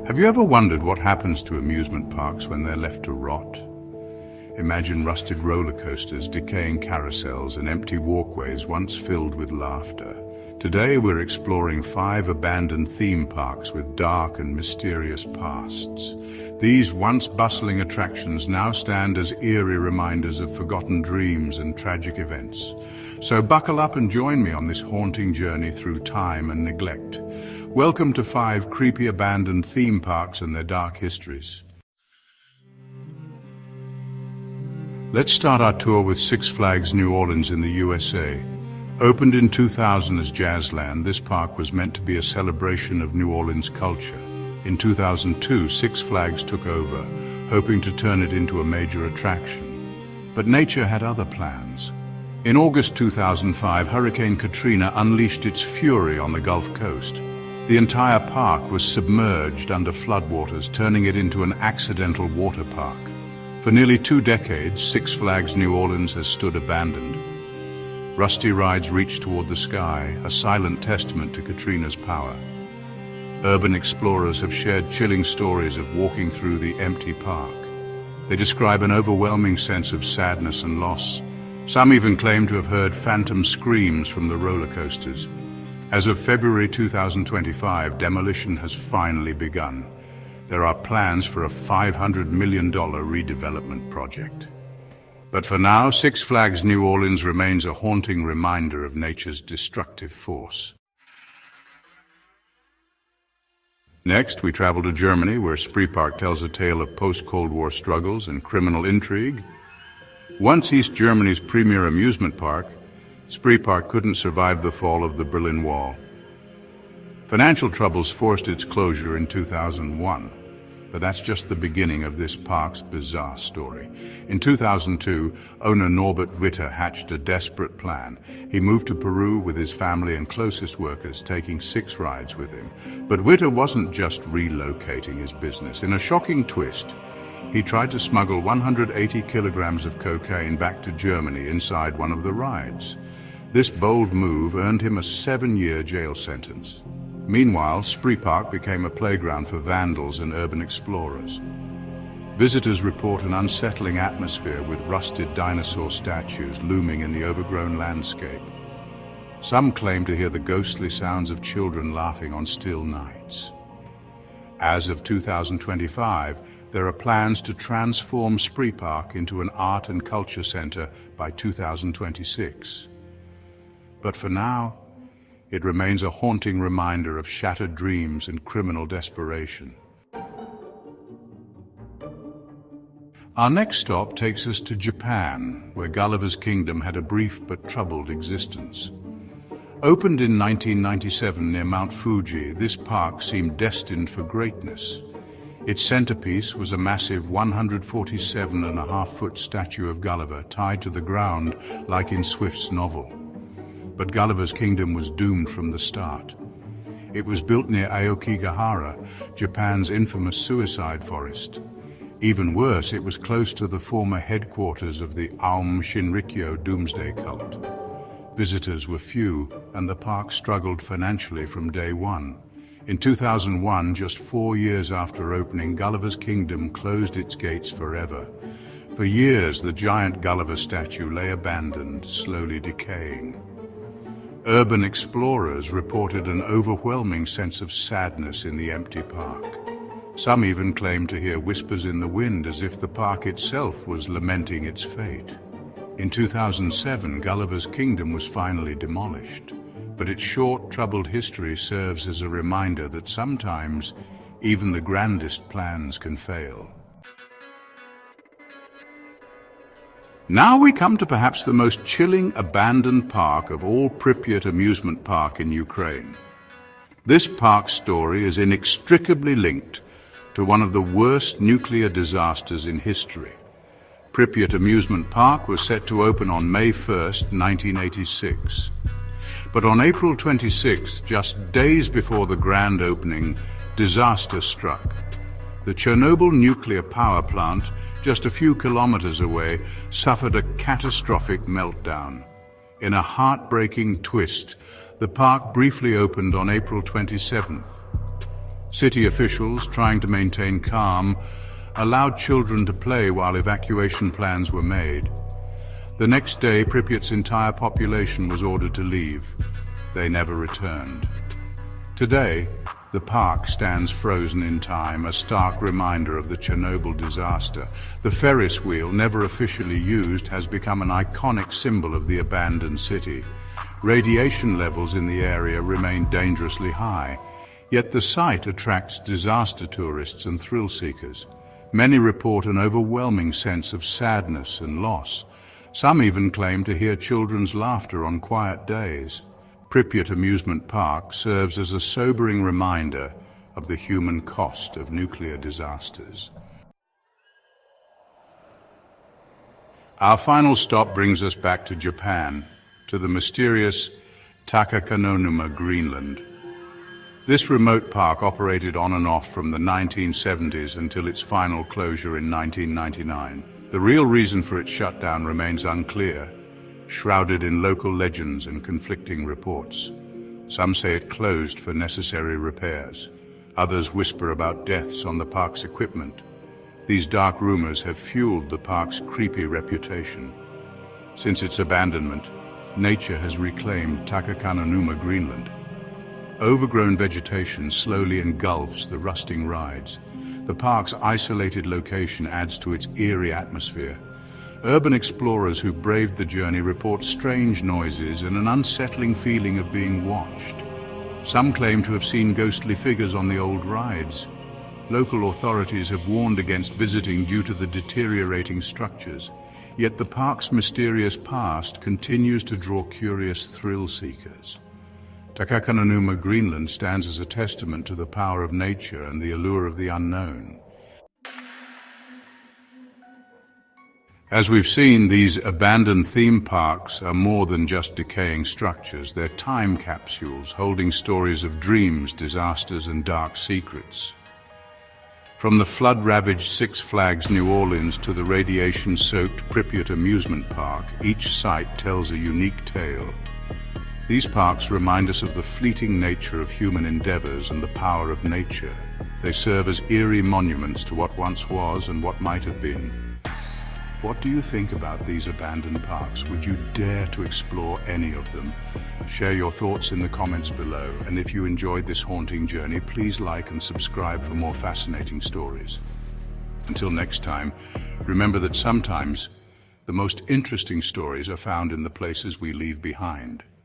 Have you ever wondered what happens to amusement parks when they're left to rot? Imagine rusted roller coasters, decaying carousels, and empty walkways once filled with laughter. Today we're exploring 5 abandoned theme parks with dark and mysterious pasts. These once bustling attractions now stand as eerie reminders of forgotten dreams and tragic events. So buckle up and join me on this haunting journey through time and neglect. Welcome to 5 creepy abandoned theme parks and their dark histories. Let's start our tour with Six Flags New Orleans in the USA. Opened in 2000 as Jazzland, this park was meant to be a celebration of New Orleans culture. In 2002, Six Flags took over, hoping to turn it into a major attraction. But nature had other plans. In August 2005, Hurricane Katrina unleashed its fury on the Gulf Coast. The entire park was submerged under floodwaters, turning it into an accidental water park. For nearly 2 decades, Six Flags New Orleans has stood abandoned. Rusty rides reach toward the sky, a silent testament to Katrina's power. Urban explorers have shared chilling stories of walking through the empty park. They describe an overwhelming sense of sadness and loss. Some even claim to have heard phantom screams from the roller coasters. As of February 2025, demolition has finally begun. There are plans for a $500 million redevelopment project. But for now, Six Flags New Orleans remains a haunting reminder of nature's destructive force. Next, we travel to Germany, where Spreepark tells a tale of post-Cold War struggles and criminal intrigue. Once East Germany's premier amusement park, Spreepark couldn't survive the fall of the Berlin Wall. Financial troubles forced its closure in 2001, but that's just the beginning of this park's bizarre story. In 2002, owner Norbert Witter hatched a desperate plan. He moved to Peru with his family and closest workers, taking 6 rides with him. But Witter wasn't just relocating his business. In a shocking twist, he tried to smuggle 180 kilograms of cocaine back to Germany inside one of the rides. This bold move earned him a 7-year jail sentence. Meanwhile, Spreepark became a playground for vandals and urban explorers. Visitors report an unsettling atmosphere with rusted dinosaur statues looming in the overgrown landscape. Some claim to hear the ghostly sounds of children laughing on still nights. As of 2025, there are plans to transform Spreepark into an art and culture center by 2026. But for now, it remains a haunting reminder of shattered dreams and criminal desperation. Our next stop takes us to Japan, where Gulliver's Kingdom had a brief but troubled existence. Opened in 1997 near Mount Fuji, this park seemed destined for greatness. Its centerpiece was a massive 147.5-foot statue of Gulliver tied to the ground like in Swift's novel. But Gulliver's Kingdom was doomed from the start. It was built near Aokigahara, Japan's infamous suicide forest. Even worse, it was close to the former headquarters of the Aum Shinrikyo doomsday cult. Visitors were few, and the park struggled financially from day one. In 2001, just 4 years after opening, Gulliver's Kingdom closed its gates forever. For years, the giant Gulliver statue lay abandoned, slowly decaying. Urban explorers reported an overwhelming sense of sadness in the empty park. Some even claimed to hear whispers in the wind as if the park itself was lamenting its fate. In 2007, Gulliver's Kingdom was finally demolished, but its short, troubled history serves as a reminder that sometimes even the grandest plans can fail. Now we come to perhaps the most chilling abandoned park of all, Pripyat Amusement Park in Ukraine. This park's story is inextricably linked to one of the worst nuclear disasters in history. Pripyat Amusement Park was set to open on May 1st, 1986. But on April 26th, just days before the grand opening, disaster struck. The Chernobyl nuclear power plant, just a few kilometers away, suffered a catastrophic meltdown. In a heartbreaking twist, the park briefly opened on April 27th. City officials, trying to maintain calm, allowed children to play while evacuation plans were made. The next day, Pripyat's entire population was ordered to leave. They never returned. Today, the park stands frozen in time, a stark reminder of the Chernobyl disaster. The Ferris wheel, never officially used, has become an iconic symbol of the abandoned city. Radiation levels in the area remain dangerously high, yet the site attracts disaster tourists and thrill seekers. Many report an overwhelming sense of sadness and loss. Some even claim to hear children's laughter on quiet days. Pripyat Amusement Park serves as a sobering reminder of the human cost of nuclear disasters. Our final stop brings us back to Japan, to the mysterious Takakanonuma Greenland. This remote park operated on and off from the 1970s until its final closure in 1999. The real reason for its shutdown remains unclear, shrouded in local legends and conflicting reports. Some say it closed for necessary repairs. Others whisper about deaths on the park's equipment. These dark rumors have fueled the park's creepy reputation. Since its abandonment, nature has reclaimed Takakanonuma Greenland. Overgrown vegetation slowly engulfs the rusting rides. The park's isolated location adds to its eerie atmosphere. Urban explorers who braved the journey report strange noises and an unsettling feeling of being watched. Some claim to have seen ghostly figures on the old rides. Local authorities have warned against visiting due to the deteriorating structures. Yet the park's mysterious past continues to draw curious thrill seekers. Takakanonuma Greenland stands as a testament to the power of nature and the allure of the unknown. As we've seen, these abandoned theme parks are more than just decaying structures. They're time capsules holding stories of dreams, disasters, and dark secrets. From the flood-ravaged Six Flags New Orleans to the radiation-soaked Pripyat Amusement Park, each site tells a unique tale. These parks remind us of the fleeting nature of human endeavors and the power of nature. They serve as eerie monuments to what once was and what might have been. What do you think about these abandoned parks? Would you dare to explore any of them? Share your thoughts in the comments below, and if you enjoyed this haunting journey, please like and subscribe for more fascinating stories. Until next time, remember that sometimes the most interesting stories are found in the places we leave behind.